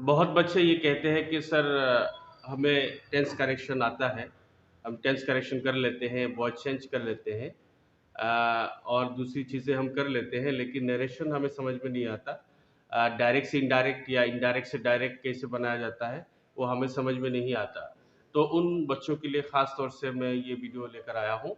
बहुत बच्चे ये कहते हैं कि सर हमें टेंस करेक्शन आता है, हम टेंस करेक्शन कर लेते हैं, वॉइस चेंज कर लेते हैं, और दूसरी चीज़ें हम कर लेते हैं, लेकिन नरेशन हमें समझ में नहीं आता। डायरेक्ट से इनडायरेक्ट या इनडायरेक्ट से डायरेक्ट कैसे बनाया जाता है, वो हमें समझ में नहीं आता। तो उन बच्चों के लिए ख़ास तौर से मैं ये वीडियो लेकर आया हूँ।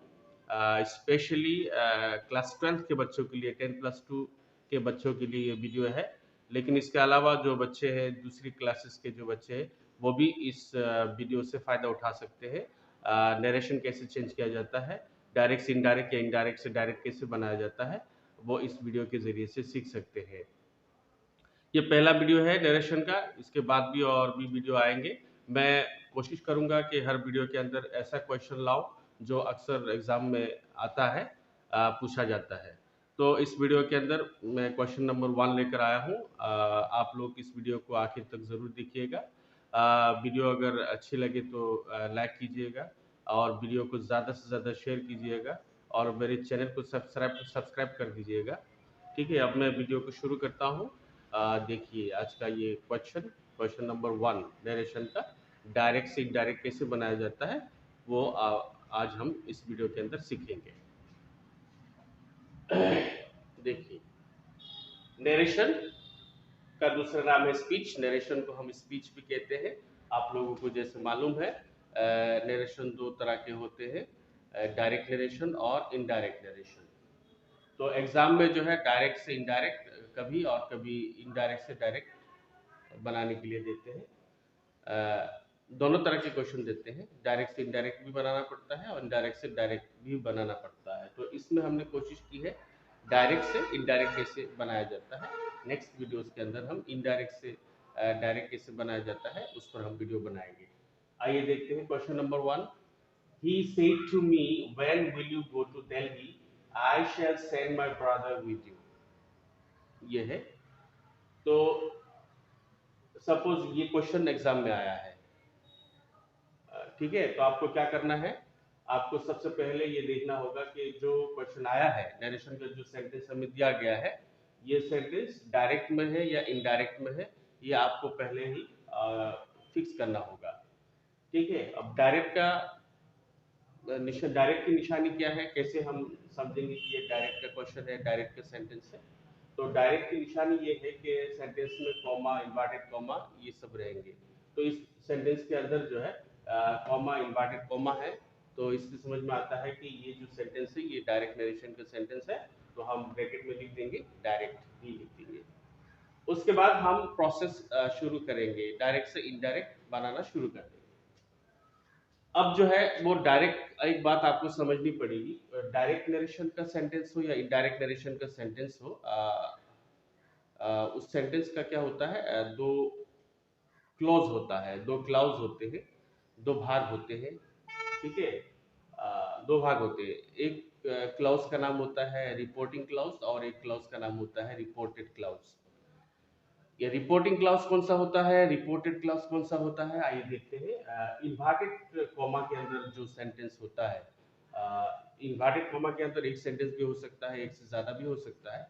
स्पेशली क्लास 12th के बच्चों के लिए, 10+2 के बच्चों के लिए ये वीडियो है। लेकिन इसके अलावा जो बच्चे हैं, दूसरी क्लासेस के जो बच्चे हैं, वो भी इस वीडियो से फ़ायदा उठा सकते हैं। नरेशन कैसे चेंज किया जाता है, डायरेक्ट से इनडायरेक्ट या इनडायरेक्ट से डायरेक्ट कैसे बनाया जाता है, वो इस वीडियो के ज़रिए से सीख सकते हैं। ये पहला वीडियो है नरेशन का, इसके बाद भी और भी वीडियो आएंगे। मैं कोशिश करूंगा कि हर वीडियो के अंदर ऐसा क्वेश्चन लाऊं जो अक्सर एग्जाम में आता है, पूछा जाता है। तो इस वीडियो के अंदर मैं क्वेश्चन नंबर 1 लेकर आया हूं। आप लोग इस वीडियो को आखिर तक ज़रूर देखिएगा। वीडियो अगर अच्छी लगे तो लाइक कीजिएगा, और वीडियो को ज़्यादा से ज़्यादा शेयर कीजिएगा, और मेरे चैनल को सब्सक्राइब कर दीजिएगा। ठीक है, अब मैं वीडियो को शुरू करता हूँ। देखिए आज का ये क्वेश्चन नंबर 1 नरेशन का डायरेक्ट से इनडायरेक्ट कैसे बनाया जाता है, वो आज हम इस वीडियो के अंदर सीखेंगे। देखिए, नरेशन का दूसरा नाम है स्पीच। नरेशन को हम स्पीच भी कहते हैं। आप लोगों को जैसे मालूम है, नरेशन दो तरह के होते हैं, डायरेक्ट नरेशन और इनडायरेक्ट नरेशन। तो एग्जाम में जो है डायरेक्ट से इनडायरेक्ट कभी, और कभी इनडायरेक्ट से डायरेक्ट बनाने के लिए देते हैं। दोनों तरह के क्वेश्चन देते हैं, डायरेक्ट से इनडायरेक्ट भी बनाना पड़ता है और इनडायरेक्ट से डायरेक्ट भी बनाना पड़ता है। तो इसमें हमने कोशिश की है डायरेक्ट से इनडायरेक्ट कैसे बनाया जाता है। नेक्स्ट वीडियोस के अंदर हम इनडायरेक्ट से डायरेक्ट कैसे बनाया जाता है उस पर हम वीडियो बनाएंगे। आइए देखते हैं question number 1। He said to me, when will you go to Delhi? I shall send my brother with you. ये है। तो सपोज ये क्वेश्चन एग्जाम में आया है, ठीक है, तो आपको क्या करना है, आपको सबसे पहले ये देखना होगा कि जो क्वेश्चन आया है, नरेशन का जो सेंटेंस हमें दिया गया है, ये सेंटेंस डायरेक्ट में है या इनडायरेक्ट में है, ये आपको पहले ही फिक्स करना होगा। ठीक है, अब डायरेक्ट की निशानी क्या है, कैसे हम समझेंगे कि ये डायरेक्ट का क्वेश्चन है, डायरेक्ट का सेंटेंस है। तो डायरेक्ट की निशानी ये है कि सेंटेंस में कॉमा, इन्वर्टेड कॉमा, ये सब रहेंगे। तो इस सेंटेंस के अंदर जो है कॉमा, इन्वर्टेड कॉमा है, तो इससे समझ में आता है कि ये जो सेंटेंस है ये डायरेक्ट नरेशन का सेंटेंस है। तो हम ब्रैकेट में लिख देंगे डायरेक्ट ही लिख देंगे। उसके बाद हम प्रोसेस शुरू करेंगे, डायरेक्ट से इनडायरेक्ट बनाना शुरू कर देंगे। अब जो है वो डायरेक्ट, एक बात आपको समझनी पड़ेगी, डायरेक्ट नरेशन का सेंटेंस हो या इनडायरेक्ट नरेशन का सेंटेंस हो, उस सेंटेंस का क्या होता है, दो क्लॉज होता है, दो क्लाउज होते हैं, दो भाग होते हैं। ठीक है, दो भाग होते हैं। एक क्लाउज का नाम होता है रिपोर्टिंग क्लाउज, और एक क्लाउज का नाम होता है रिपोर्टेड क्लाउज। ये रिपोर्टिंग क्लाउज कौन सा होता है, रिपोर्टेड क्लाउज कौन सा होता है, आइए देखते हैं। इन्वर्टेड कॉमा के अंदर जो सेंटेंस होता है, इन्वर्टेड कॉमा के अंदर एक सेंटेंस भी हो सकता है, एक से ज्यादा भी हो सकता है।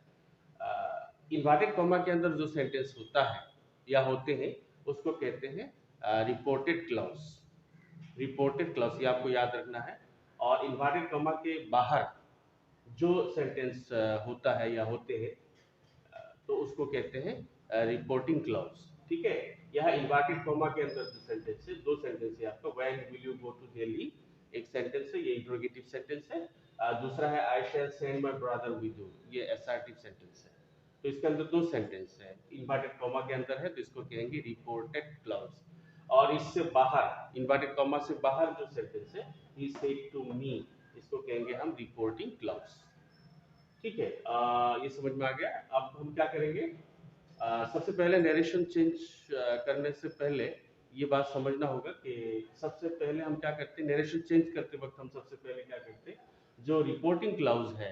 इन्वर्टेड कॉमा के अंदर जो सेंटेंस होता है या होते हैं, उसको कहते हैं रिपोर्टेड क्लाउज। रिपोर्टेड क्लाउज ये आपको याद रखना है। और इन्वर्टेड कॉमा के बाहर जो सेंटेंस होता है या होते हैं, तो उसको कहते हैं रिपोर्टिंग क्लाउज। ठीक है, यह इन्वर्टेड कॉमा के अंदर जो सेंटेंस है, दो सेंटेंस है आपका, when will you go to Delhi, एक सेंटेंस है, ये इंट्रोगेटिव सेंटेंस है। दूसरा है I shall send my brother with you, ये असर्टिव सेंटेंस है। तो इसके अंदर दो सेंटेंस है, इन्वर्टेड कॉमा के अंदर है, तो इसको कहेंगे रिपोर्टेड क्लाउज। और इससे बाहर, इन्वर्टेड कॉमा से बाहर जो सेंटेंस है, ही सेड टू मी, इसको कहेंगे हम रिपोर्टिंग क्लाउज। ठीक है, ये समझ में आ गया। अब हम क्या करेंगे, सबसे पहले नरेशन चेंज करने से पहले ये बात समझना होगा कि सबसे पहले हम क्या करते हैं, नरेशन चेंज करते वक्त हम सबसे पहले क्या करते हैं, जो रिपोर्टिंग क्लाउज है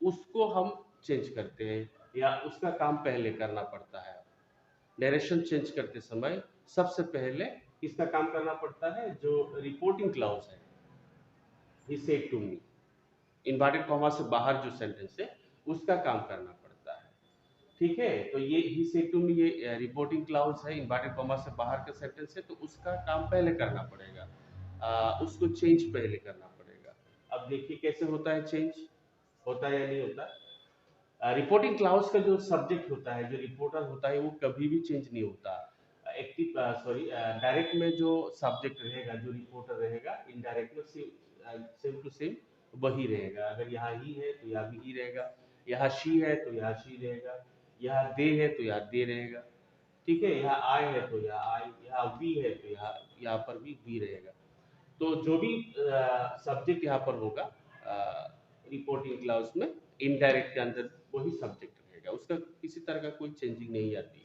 उसको हम चेंज करते हैं, या उसका काम पहले करना पड़ता है। नरेशन चेंज करते समय सबसे पहले किसका काम करना पड़ता है, जो रिपोर्टिंग क्लाउज है, he said to me, inverted comma से बाहर जो सेंटेंस है उसका काम करना पड़ता है। ठीक है। तो ये ही सेड टू मी, ये रिपोर्टिंग क्लाउज है, इन्वर्टेड कॉमा से बाहर का सेंटेंस है, तो उसका काम पहले करना पड़ेगा, उसको चेंज पहले करना पड़ेगा। अब देखिए कैसे होता है चेंज, होता है या नहीं होता। रिपोर्टिंग क्लाउज का जो सब्जेक्ट होता है, जो रिपोर्टर होता है, वो कभी भी चेंज नहीं होता। एक्टिव सॉरी डायरेक्ट में जो सब्जेक्ट रहेगा, जो रिपोर्टर रहेगा, इनडायरेक्ट में सेम टू सेम वही रहेगा। अगर यहाँ ही है तो यहाँ भी ही रहेगा, यहाँ शी है तो यहाँ शी रहेगा, यहाँ दे है तो यहाँ दे रहेगा, ठीक है। यहाँ आई है तो यहाँ आई, यहाँ वी है तो यहाँ यहाँ पर भी वी रहेगा। तो जो भी सब्जेक्ट यहाँ पर होगा रिपोर्टिंग क्लाउज में, इनडायरेक्ट के अंदर वही सब्जेक्ट रहेगा, उसका किसी तरह का कोई चेंजिंग नहीं आती।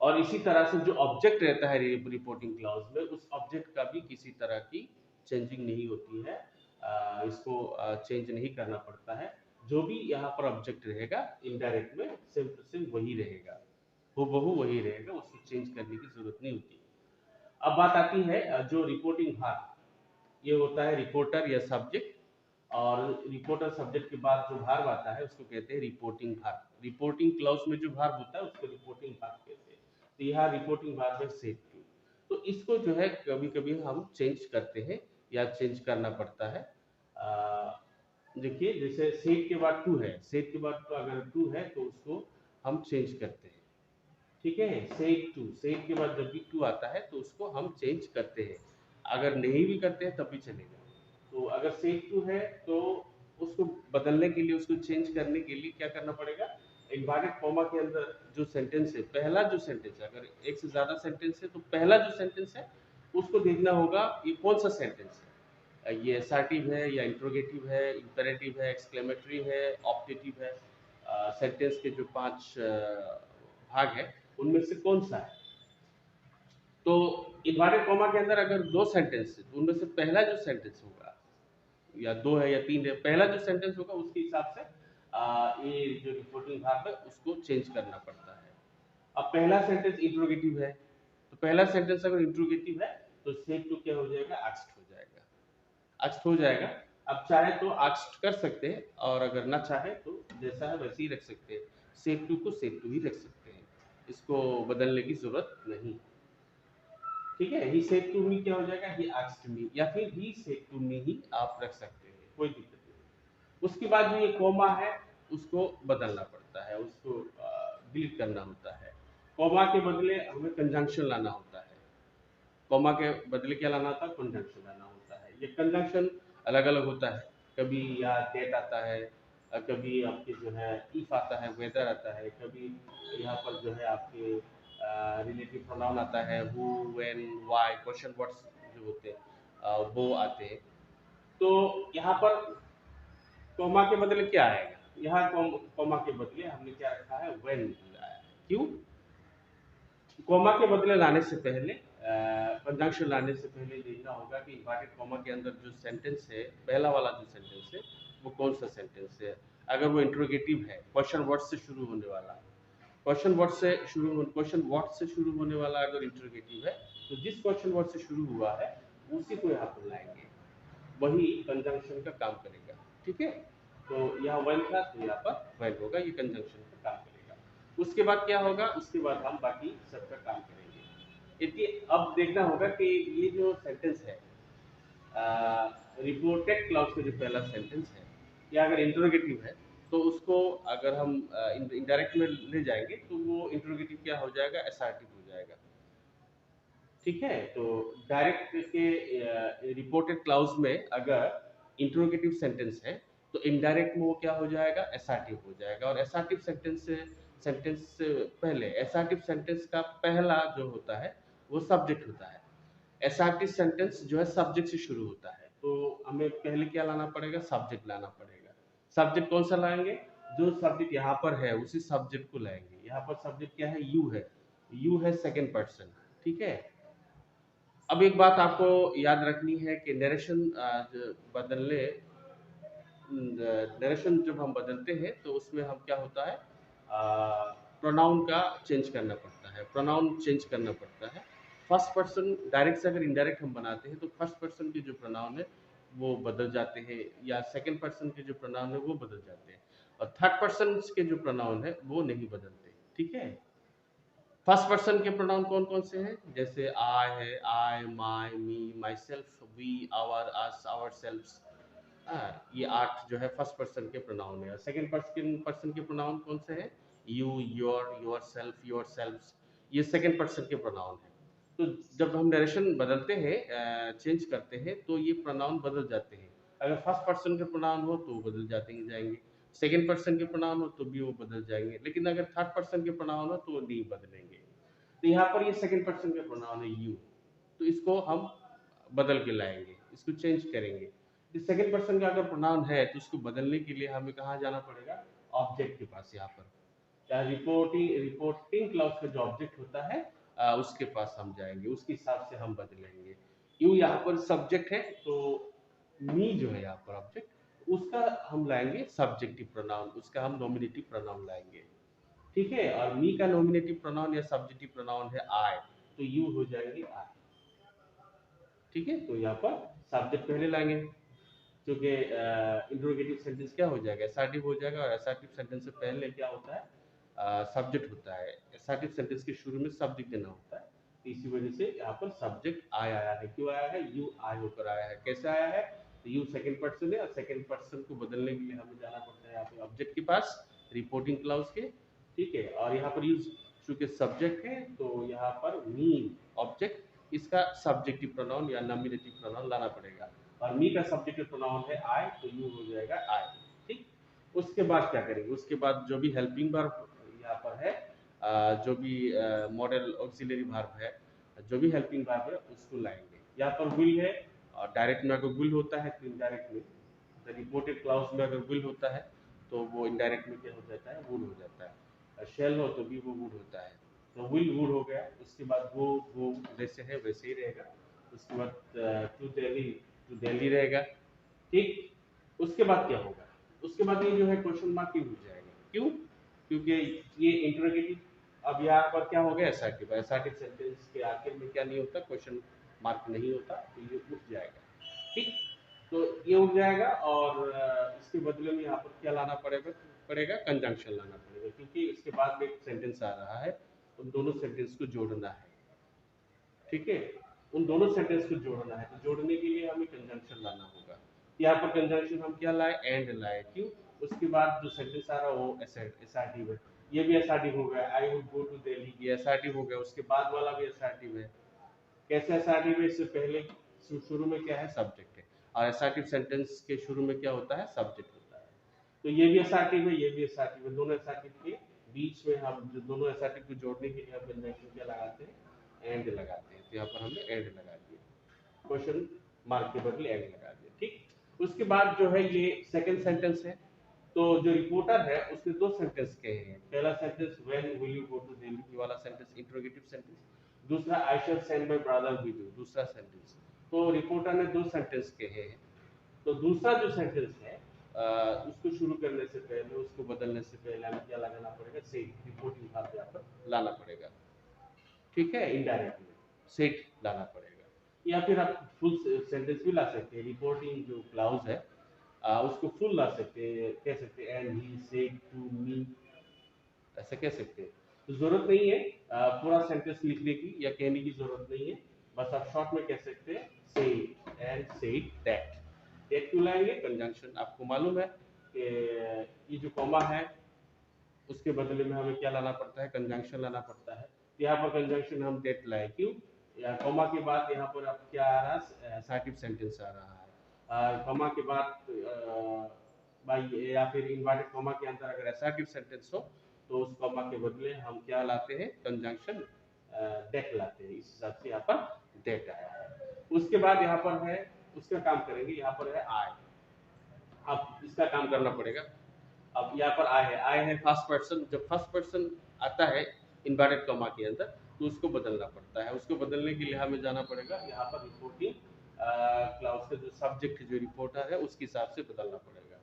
और इसी तरह से जो ऑब्जेक्ट रहता है रिपोर्टिंग क्लाउज में, उस ऑब्जेक्ट का भी किसी तरह की चेंजिंग नहीं होती है, इसको चेंज नहीं करना पड़ता है। जो भी यहाँ पर ऑब्जेक्ट रहेगा इनडायरेक्ट में सेम टू सेम वही रहेगा, हूबहू वही रहेगा, उसको चेंज करने की जरूरत नहीं होती। अब बात आती है जो रिपोर्टिंग भाग, ये होता है रिपोर्टर या सब्जेक्ट, और रिपोर्टर सब्जेक्ट के बाद जो भार्ब आता है उसको कहते हैं रिपोर्टिंग भार्ब। रिपोर्टिंग क्लाउज में जो भार्ब होता है उसको रिपोर्टिंग भार्ब कहते हैं। तो यहाँ रिपोर्टिंग भार्ब है सेड टू। तो इसको जो है कभी कभी हम चेंज करते हैं या चेंज करना पड़ता है। देखिए जैसे सेड के बाद टू है, सेड के बाद तो अगर टू है तो उसको हम चेंज करते हैं, ठीक है। सेड टू, सेड के बाद जब भी टू आता है तो उसको हम चेंज करते हैं, अगर नहीं भी करते हैं तब भी चलेगा। तो अगर सेड टू है तो उसको बदलने के लिए, उसको चेंज करने के लिए क्या करना पड़ेगा, इन्वर्टेड कॉमा के अंदर जो सेंटेंस है, पहला जो सेंटेंस है, अगर एक से ज्यादा सेंटेंस है तो पहला जो सेंटेंस है उसको देखना होगा ये कौन सा सेंटेंस है, ये असर्टिव है या इंट्रोगेटिव है, इंपेरेटिव है, एक्सक्लेमेटरी है, ऑप्टेटिव है। सेंटेंस के जो 5 भाग है उनमें से कौन सा है। तो इन्वर्टेड कॉमा के अंदर अगर दो सेंटेंस है तो उनमें से पहला जो सेंटेंस होगा, या दो है या तीन है, पहला जो सेंटेंस होगा उसके हिसाब से ये जो रिपोर्टिंग भाग है उसको चेंज करना पड़ता है। अब पहला सेंटेंस इंट्रोगेटिव है, तो पहला सेंटेंस अगर इंट्रोगेटिव है तो सेड टू क्या हो जाएगा, आस्क्ड हो जाएगा, आस्क्ड हो जाएगा। अब चाहे तो आस्क्ड कर सकते हैं, और अगर ना चाहे तो जैसा है वैसे ही रख सकते हैं, सेड टू को सेड टू ही रख सकते हैं, इसको बदलने की जरूरत नहीं। ठीक है, ही सेड टू मी क्या हो जाएगा, ही आस्क्ड मी, या फिर ही सेड टू मी ही आप रख सकते हैं, कोई दिक्कत नहीं। उसके बाद जो ये कोमा है उसको बदलना पड़ता है, उसको डिलीट करना होता है। कोमा के बदले हमें कंजंक्शन लाना होता है, कोमा के बदले क्या लाना होता है, कंजंक्शन लाना होता है। ये कंजंक्शन अलग अलग होता है, कभी यहाँ डेट आता है, कभी आपके जो है इफ आता है, वेदर आता है, कभी यहाँ पर जो है आपके रिलेटिव प्रोनाउन आता है, who, when, why, question words जो होते हैं वो आते हैं। तो यहाँ पर कोमा के बदले क्या आएगा, यहाँ कोमा के बदले हमने क्या रखा है, व्हेन लाया है। क्यों, कोमा के बदले लाने से पहले, कंजंक्शन लाने से पहले देखना होगा कि इन्वर्टेड कोमा के अंदर जो सेंटेंस है, पहला वाला जो सेंटेंस है वो कौन सा सेंटेंस है। अगर वो इंट्रोगेटिव है, क्वेश्चन वर्ड से शुरू होने वाला, क्वेश्चन वर्ड से शुरू होने वाला अगर इंट्रोगेटिव है, तो जिस क्वेश्चन वर्ड से शुरू हुआ है उसी को यहाँ पर लाएंगे, वही कंजंक्शन का काम करेगा, ठीक है। तो यहाँ वन था तो यहाँ पर वैन होगा, ये कंजंक्शन का काम करेगा। उसके बाद क्या होगा, उसके बाद हम बाकी सबका काम करेंगे। क्योंकि अब देखना होगा कि ये जो सेंटेंस है, रिपोर्टेड क्लाउज का जो पहला सेंटेंस है, या अगर इंट्रोगेटिव है तो उसको अगर हम इनडायरेक्ट में ले जाएंगे तो वो इंट्रोगेटिव क्या हो जाएगा, असर्टिव हो जाएगा, ठीक है। तो डायरेक्ट के रिपोर्टेड क्लाउज में अगर इंट्रोगेटिव सेंटेंस है तो इनडायरेक्ट में वो क्या हो जाएगा, असर्टिव हो जाएगा। और असर्टिव सेंटेंस से पहले, असर्टिव सेंटेंस का पहला जो होता है वो सब्जेक्ट होता है। असर्टिव सेंटेंस जो है सब्जेक्ट से शुरू होता है, तो हमें पहले क्या लाना पड़ेगा, सब्जेक्ट लाना पड़ेगा। सब्जेक्ट कौन सा लाएंगे, जो सब्जेक्ट यहाँ पर है उसी सब्जेक्ट को लाएंगे। यहाँ पर सब्जेक्ट क्या है, यू है, यू है सेकेंड पर्सन, ठीक है। अब एक बात आपको याद रखनी है कि नरेशन जब हम बदलते हैं तो उसमें हम क्या होता है, प्रोनाउन का चेंज करना पड़ता है, प्रोनाउन चेंज करना पड़ता है। फर्स्ट पर्सन डायरेक्ट से अगर इनडायरेक्ट हम बनाते हैं तो फर्स्ट पर्सन के जो प्रोनाउन है वो बदल जाते हैं, या सेकंड पर्सन के जो प्रोनाउन है वो बदल जाते हैं। और थर्ड पर्सन के जो प्रोनाउन है वो नहीं बदलते, ठीक है। फर्स्ट पर्सन के प्रोनाउन कौन कौन से हैं, जैसे आई है, I, my, me, myself, we, our, us, ourselves. ये 8 जो है फर्स्ट पर्सन के प्रोनाउन है। सेकंड पर्सन के प्रोनाउन कौन से हैं, you, your, yourself, yourselves, ये सेकंड पर्सन के प्रोनाउन है। तो जब हम नरेशन बदलते हैं, चेंज करते हैं, तो ये प्रोनाउन बदल जाते हैं। अगर फर्स्ट पर्सन के प्रोनाउन हो तो बदल जाएंगे, सेकंड पर्सन के प्रोनाउन हो तो भी वो बदल जाएंगे, लेकिन अगर थर्ड पर्सन के प्रोनाउन हो तो नहीं बदलेंगे। तो यहाँ पर ये सेकंड पर्सन के प्रोनाउन है यू, तो इसको हम बदल के लाएंगे, इसको चेंज करेंगे। सेकंड पर्सन का अगर प्रोनाउन है तो उसको बदलने के लिए हमें कहाँ जाना पड़ेगा, ऑब्जेक्ट के पास। यहाँ पर क्या, रिपोर्टिंग क्लाउज का जो ऑब्जेक्ट होता है उसके पास हम जाएंगे, उसके हिसाब से हम बदलेंगे। यू यहाँ पर सब्जेक्ट है, तो मी जो है यहाँ पर ऑब्जेक्ट, उसका हम लाएंगे सब्जेक्टिव प्रोनाउन, उसका हम नॉमिनेटिव प्रोनाउन लाएंगे, ठीक है। और मी का नॉमिनेटिव प्रोनाउन या सब्जेक्टिव प्रोनाउन है आई, तो यू हो जाएंगे आई, ठीक है। तो यहाँ पर सब्जेक्ट पहले लाएंगे, क्योंकि इंट्रोगेटिव सेंटेंस क्या हो जाएगा, एसर्टिव हो जाएगा, और एसर्टिव सेंटेंस से पहले क्या होता है, सब्जेक्ट होता है। एसर्टिव सेंटेंस के शुरू में सब्जेक्ट देना होता है, तो इसी वजह से यहाँ पर सब्जेक्ट आई आया है। क्यों आया है, यू आई होकर आया है। कैसे आया है, तो यू सेकंड पर्सन है, और सेकंड पर्सन को बदलने के लिए हमें जाना पड़ता है यहाँ पे ऑब्जेक्ट के पास, रिपोर्टिंग क्लाउज के, ठीक है। और यहाँ पर यूज चूंकि सब्जेक्ट है, तो यहाँ पर मी ऑब्जेक्ट, इसका सब्जेक्टिव प्रोनाउन या नॉमिनेटिव प्रोनाउन लाना पड़ेगा। और मी का सब्जेक्टिव प्रोनाउन है आई, तो यू हो जाएगा आई, ठीक। उसके बाद क्या करेंगे, उसके बाद जो भी हेल्पिंग वर्ब यहाँ पर है, जो भी मॉडल ऑक्सिलरी वर्ब है, जो भी हेल्पिंग वर्ब है उसको लाएंगे। यहाँ पर विल है, और डायरेक्ट में अगर विल होता है तो इनडायरेक्ट में, रिपोर्टेड क्लाउज में अगर विल होता है तो वो इनडायरेक्ट में क्या हो जाता है, वुड हो जाता है। शेल हो तो भी वो वुड होता है, तो विल वुड हो गया। उसके बाद वो जैसे है वैसे ही रहेगा। उसके बाद टू दिल्ली रहेगा, ठीक। उसके बाद क्या होगा, उसके बाद ये जो है क्वेश्चन मार्क क्यों हो जाएगा, क्यों, क्योंकि ये इंटरोगेटिव, अब यहाँ पर क्या हो गया, एसर्टिव। एसर्टिव सेंटेंस के आखिर में क्या नहीं होता, क्वेश्चन मार्क नहीं होता, तो ये उठ जाएगा, ठीक। तो ये उठ जाएगा, और इसके बदले में यहाँ पर क्या लाना पड़ेगा कंजंक्शन लाना पड़ेगा, क्योंकि इसके बाद में एक सेंटेंस आ रहा है, उन दोनों सेंटेंस को जोड़ना है, ठीक है। उन दोनों सेंटेंस को जोड़ना है, तो जोड़ने के लिए हमें कंजंक्शन लाना होगा। यहाँ पर कंजंक्शन हम क्या लाए, एंड लाए, क्यों, उसके बाद जो सेंटेंस आ रहा है वो एसर्टिव है, ये भी एसर्टिव हो गया। I would go to Delhi, ये एसर्टिव हो गया, उसके बाद वाला भी एसर्टिव है। कैसे एसर्टिव है, इससे पहले शुरू में क्या है, सब्जेक्ट है, और एसर्टिव सेंटेंस के शुरू में क्या होता है, सब्जेक्ट होता है। तो ये भी एसर्टिव है, ये भी एसर्टिव है, दोनों एसर्टिव के बीच में हम जो दोनों एसर्टिव को जोड़ने के लिए हम कंजंक्शन क्या लगाते हैं, एंड लगाते हैं। तो यहाँ पर हमने एंड लगा दिया, क्वेश्चन मार्क के बदले एंड लगा दिया, ठीक। उसके बाद जो है ये सेकंड सेंटेंस है, तो जो रिपोर्टर है उसने दो सेंटेंस कहे हैं। पहला sentence when will you go to Delhi वाला सेंटेंस इंट्रोगेटिव सेंटेंस, दूसरा I shall send my brother with you दूसरा सेंटेंस। तो रिपोर्टर ने दो सेंटेंस कहे हैं, तो दूसरा जो सेंटेंस है उसको शुरू करने से पहले, उसको बदलने से पहले हमें क्या लगाना पड़ेगा, सेट, रिपोर्टिंग भाग यहाँ पर लाना पड़ेगा, ठीक है। इनडायरेक्ट में सेट लाना पड़ेगा, या फिर आप फुल सेंटेंस भी ला सकते हैं। रिपोर्टिंग जो क्लाउज है उसको फुल ला सकते हैं, कह सकते हैं and he said to me, ऐसा कह सकते हैं। तो जरूरत नहीं है पूरा सेंटेंस लिखने की या कहने की जरूरत नहीं है, बस आप शॉर्ट में कह सकते हैं said and said that. That क्यों लाएंगे, कंजंक्शन आपको मालूम है कि ये जो कॉमा है उसके बदले में हमें क्या लाना पड़ता है, कंजंक्शन लाना पड़ता है। तो यहाँ पर कंजंक्शन हम दैट लाए, क्यों, या कॉमा के बाद यहाँ पर अब क्या आ रहा है, एसर्टिव सेंटेंस आ रहा है। कॉमा के बाद या फिर इन्वर्टेड कॉमा के अंदर अगर एसर्टिव सेंटेंस हो तो उस कॉमा के बदले हम क्या लाते हैं, कंजंक्शन दैट लाते हैं। इस हिसाब से यहाँ पर दैट आया है। उसके बाद यहाँ पर है, उसका काम करेंगे, यहाँ पर है आई, अब इसका काम करना पड़ेगा। अब यहाँ पर आई है फर्स्ट पर्सन, जब फर्स्ट पर्सन आता है इन्वर्टेड कॉमा के अंदर तो उसको बदलना पड़ता है। उसको बदलने के लिए हमें जाना पड़ेगा यहाँ पर रिपोर्टिंग क्लाउज का जो सब्जेक्ट जो रिपोर्टर है उसके हिसाब से बदलना पड़ेगा,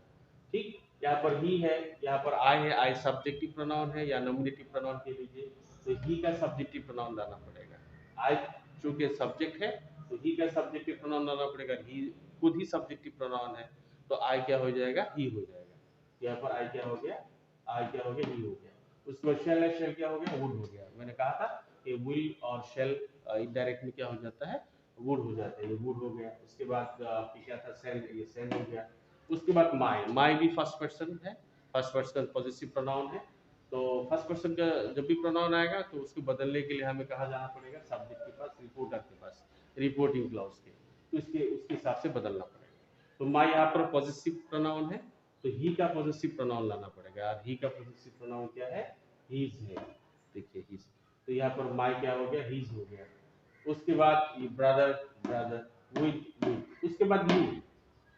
ठीक। यहाँ पर ही है, यहाँ पर आई है, आई सब्जेक्टिव प्रोनाउन है या नॉमिनेटिव प्रोनाउन के लीजिए, तो ही का सब्जेक्टिव प्रोनाउन लाना पड़ेगा। आई चूंकि सब्जेक्ट है तो ही का सब्जेक्टिव प्रोनाउन लाना पड़ेगा, ही खुद ही सब्जेक्टिव प्रोनाउन है, तो आई क्या हो जाएगा, ही हो जाएगा, यहाँ पर आई क्या हो गया, आई क्या हो गया, ही हो गया। उसमें शेल है, शेल क्या हो गया, वुड हो गया। मैंने कहा था कि विल और शेल इनडायरेक्ट में क्या हो जाता है, वुड हो जाता है, ये वुड हो गया। उसके बाद आपकी क्या था, सेल, ये सेल हो गया। उसके बाद माई, माई भी फर्स्ट पर्सन है, फर्स्ट पर्सन पॉजिटिव प्रोनाउन है। तो फर्स्ट पर्सन का जब भी प्रोनाउन आएगा तो उसको बदलने के लिए हमें कहाँ जाना पड़ेगा, सब्जेक्ट के पास, रिपोर्टर के पास, रिपोर्टिंग क्लॉज के, तो उसके हिसाब से बदलना पड़ेगा। तो माई यहाँ पर पॉजिटिव प्रोनाउन है, तो ही का पॉजिटिव प्रोनाउन लाना पड़ेगा। और ही का पॉजिटिव प्रोनाउन क्या है, हीज है। देखिए हीज, तो यहाँ पर माई क्या हो गया, हीज हो गया। उसके बाद ब्रदर, ब्रदर विद, विद। उसके बाद यू,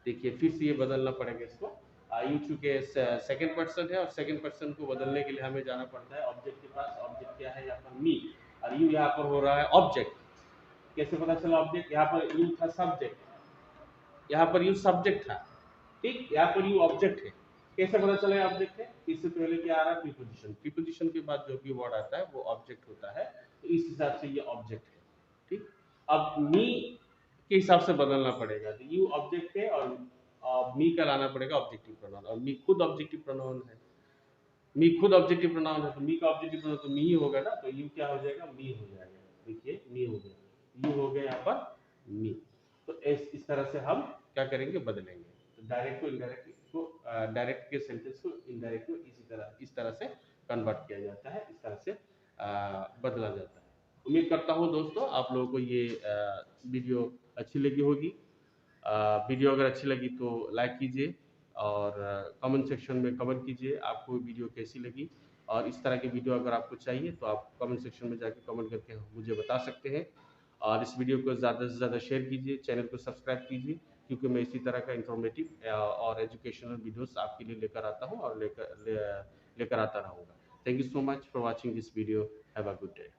देखिए फिर से ये बदलना पड़ेगा इसको। यू चूंकि सेकंड पर्सन है, और सेकंड पर्सन को बदलने के लिए हमें जाना पड़ता है ऑब्जेक्ट के पास। ऑब्जेक्ट क्या है यहाँ पर, मी, और यू यहाँ पर हो रहा है ऑब्जेक्ट। कैसे पता चला ऑब्जेक्ट, यहाँ पर यू था सब्जेक्ट, यहाँ पर यू सब्जेक्ट था, ठीक, यहाँ पर यू ऑब्जेक्ट है। कैसे पता चला ऑब्जेक्ट है, इससे पहले क्या आ रहा है, प्रीपोजिशन। प्रीपोजिशन के बाद जो भी वर्ड आता है वो ऑब्जेक्ट होता है, तो इस हिसाब से ये ऑब्जेक्ट है, ठीक। अब मी के हिसाब से बदलना पड़ेगा, तो यू ऑब्जेक्ट है, और मी का लाना पड़ेगा ऑब्जेक्टिव प्रोनाउन, और मी खुद ऑब्जेक्टिव प्रोनाउन है। मी खुद ऑब्जेक्टिव प्रोनाउन है, तो मी का ऑब्जेक्टिव प्रोनाउन तो मी ही होगा ना, तो यू क्या हो जाएगा, मी हो जाएगा। देखिए मी हो गया, यू हो गया यहाँ पर मी। तो इस तरह से हम क्या करेंगे, बदलेंगे। तो डायरेक्ट को इनडायरेक्ट को, डायरेक्ट के सेंटेंस को इनडायरेक्ट को इस तरह से कन्वर्ट किया जाता है, इस तरह से बदला जाता है। उम्मीद करता हूँ दोस्तों आप लोगों को ये वीडियो अच्छी लगी होगी। वीडियो अगर अच्छी लगी तो लाइक कीजिए, और कमेंट सेक्शन में कमेंट कीजिए आपको वीडियो कैसी लगी। और इस तरह की वीडियो अगर आपको चाहिए तो आप कमेंट सेक्शन में जाके कमेंट करके मुझे बता सकते हैं। और इस वीडियो को ज़्यादा से ज़्यादा शेयर कीजिए, चैनल को सब्सक्राइब कीजिए, क्योंकि मैं इसी तरह का इन्फॉर्मेटिव और एजुकेशनल वीडियोस आपके लिए लेकर आता हूँ और लेकर आता रहूँगा। Thank you so much for watching this video. Have a good day.